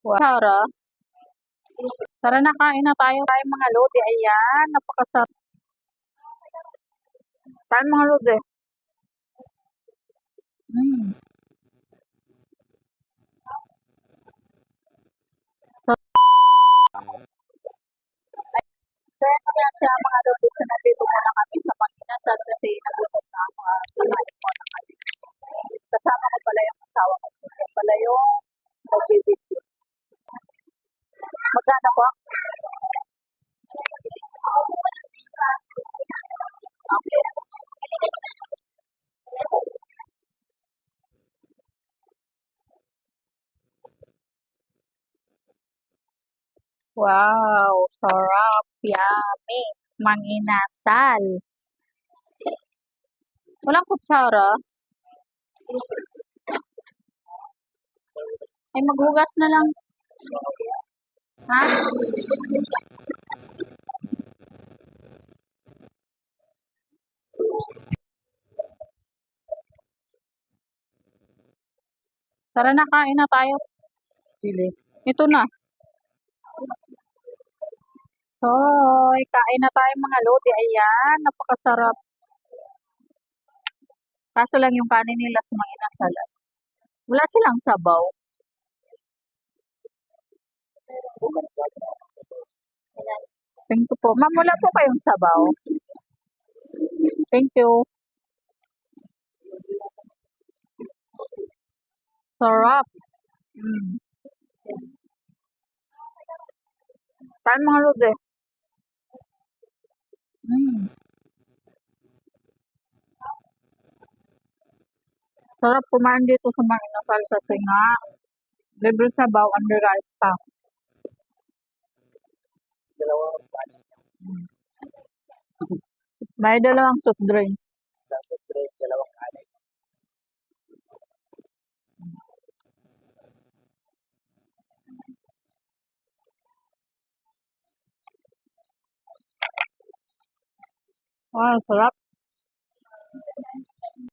Wow. Tara, tara na kain na tayo mga lodi. Ayan, napakasarap. Tayo mga lodi. Mm. So, kaya siya mga lodi sa nandito muna kami sa Panginasan kasi nagutom na ako. Kumain mo na kami. Kasama ko pala yung asawa ko. Siya pala yung nagbibigyo. Magkano ko? Okay. Wow, sarap, yummy, manginasal. Walang kutsara. Ay, maghugas na lang. Ha? Tara na, kain na tayo. Sili. Ito na. Hoy, kain na tayo mga lodi. Ayan, napakasarap. Kaso lang yung kanin nila sa mga inasalan. Wala silang sabaw. Thank you po. Ma'am, wala po kayong sabaw. Thank you. Sarap. Mm. Kain mga lodi. Mm. Sarap kumain dito sa mga inasal kasi nga libre sabaw under rice pa. May dalawang soft drinks. Ah, sarap.